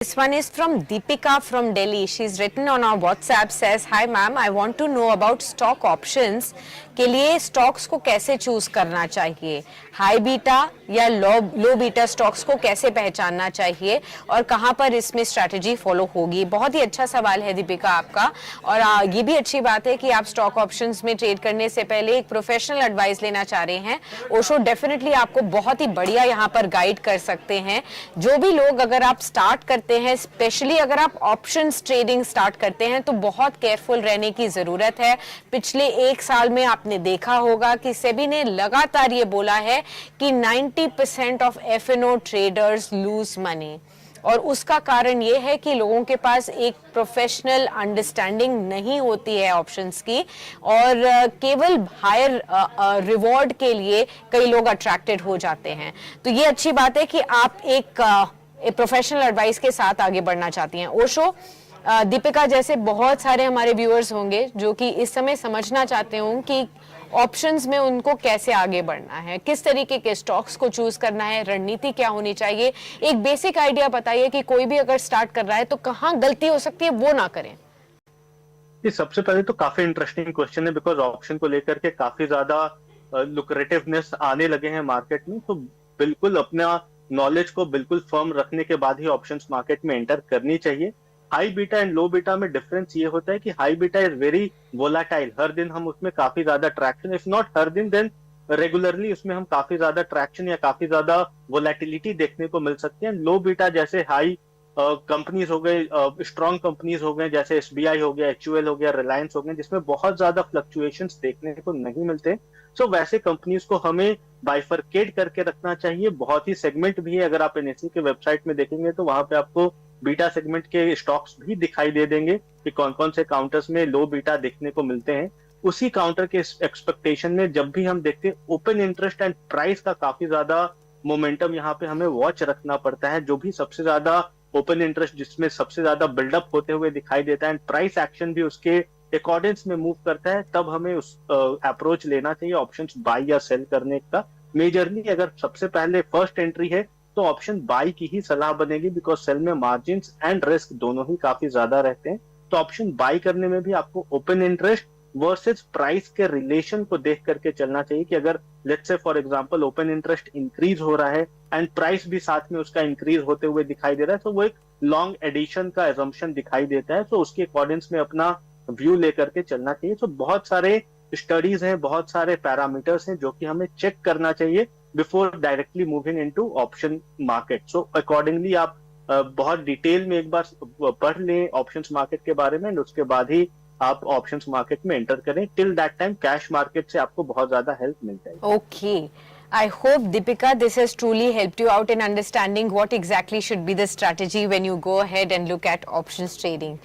This one is from Deepika from Delhi. She's written on our WhatsApp, says, "Hi ma'am, I want to know about stock options के लिए stocks को कैसे choose करना चाहिए, high beta या low beta stocks को कैसे पहचानना चाहिए और कहां पर इसमें स्ट्रैटेजी फॉलो होगी।" बहुत ही अच्छा सवाल है दीपिका आपका, और ये भी अच्छी बात है कि आप स्टॉक ऑप्शंस में ट्रेड करने से पहले एक प्रोफेशनल एडवाइस लेना चाह रहे हैं। ओशो डेफिनेटली आपको बहुत ही बढ़िया यहाँ पर गाइड कर सकते हैं। जो भी लोग, अगर आप स्टार्ट करते हैं, स्पेशली अगर आप ऑप्शंस ट्रेडिंग स्टार्ट करते हैं, तो बहुत केयरफुल रहने की जरूरत है। पिछले एक साल में आपने देखा होगा कि सेबी ने लगातार ये बोला है कि 90% of FNO traders lose money, और उसका कारण ये है कि लोगों के पास एक प्रोफेशनल अंडरस्टैंडिंग नहीं होती है ऑप्शंस की, और केवल हायर रिवॉर्ड के लिए कई लोग अट्रैक्टेड हो जाते हैं। तो ये अच्छी बात है कि आप एक प्रोफेशनल एडवाइस के साथ आगे बढ़ना चाहती हैं। ओशो, दीपिका जैसे बहुत सारे हमारे व्यूअर्स होंगे जो कि इस समय समझना चाहते हों कि ऑप्शंस में उनको कैसे आगे बढ़ना है, किस तरीके के स्टॉक्स को चूज करना है, रणनीति क्या होनी चाहिए। एक बेसिक आइडिया बताइए कि कोई भी अगर स्टार्ट कर रहा है तो कहाँ गलती हो सकती है, वो ना करें। ये सबसे पहले तो काफी इंटरेस्टिंग क्वेश्चन है, बिकॉज ऑप्शन को लेकर के काफी ज्यादा लुक्रेटिवनेस आने लगे हैं मार्केट में। तो बिल्कुल अपना नॉलेज को बिल्कुल फर्म रखने के बाद ही ऑप्शंस मार्केट में एंटर करनी चाहिए। High beta and low beta में डिफरेंस ये होता है कि high beta is very volatile, हर दिन हम उसमें काफी ज्यादा ट्रैक्शन, इफ नॉट हर दिन देन रेगुलरली उसमें हम काफी ज्यादा ट्रैक्शन या काफी ज्यादा वोलेटिलिटी देखने को मिल सकती है। लो बीटा जैसे हाई कंपनीज हो गए, स्ट्रॉन्ग कंपनीज हो गए, जैसे एसबीआई हो गया, एचयूएल हो गया, रिलायंस हो गए, जिसमें बहुत ज्यादा फ्लक्चुएशंस देखने को नहीं मिलते। सो वैसे कंपनीज को हमें बाइफरकेट करके रखना चाहिए। बहुत ही सेगमेंट भी है, अगर आप एनएसई के वेबसाइट में देखेंगे तो वहां पे आपको बीटा सेगमेंट के स्टॉक्स भी दिखाई दे देंगे कि कौन कौन से काउंटर्स में लो बीटा देखने को मिलते हैं। उसी काउंटर के एक्सपेक्टेशन में जब भी हम देखते हैं ओपन इंटरेस्ट एंड प्राइस का काफी ज्यादा मोमेंटम यहाँ पे हमें वॉच रखना पड़ता है। जो भी सबसे ज्यादा ओपन इंटरेस्ट जिसमें सबसे ज्यादा बिल्डअप होते हुए दिखाई देता है एंड प्राइस एक्शन भी उसके अकॉर्डिंग्स में मूव करता है, तब हमें उस अप्रोच लेना चाहिए ऑप्शंस बाय या सेल करने का। मेजरली अगर सबसे पहले फर्स्ट एंट्री है तो ऑप्शन बाय की ही सलाह बनेगी, बिकॉज सेल में मार्जिन एंड रिस्क दोनों ही काफी ज्यादा रहते हैं। तो ऑप्शन बाय करने में भी आपको ओपन इंटरेस्ट वर्सेस प्राइस के रिलेशन को देख करके चलना चाहिए कि अगर let's say for example open interest increase हो रहा है एंड प्राइस भी साथ में उसका इंक्रीज होते हुए दिखाई दे रहा है, तो वो एक लॉन्ग एडिशन का एजम्पशन दिखाई देता है। तो उसके अकॉर्डिंग्स में अपना व्यू लेकर के चलना चाहिए। तो बहुत सारे स्टडीज हैं, बहुत सारे पैरामीटर्स हैं जो कि हमें चेक करना चाहिए before directly moving into option market. So accordingly आप बहुत डिटेल में एक बार पढ़ लें ऑप्शंस मार्केट के बारे में, उसके बाद ही आप ऑप्शंस मार्केट में एंटर करें। Till that time cash market से आपको बहुत ज्यादा हेल्प मिल जाएगी। Okay, I hope, Deepika, this has truly helped you out in understanding what exactly should be the strategy when you go ahead and look at options trading.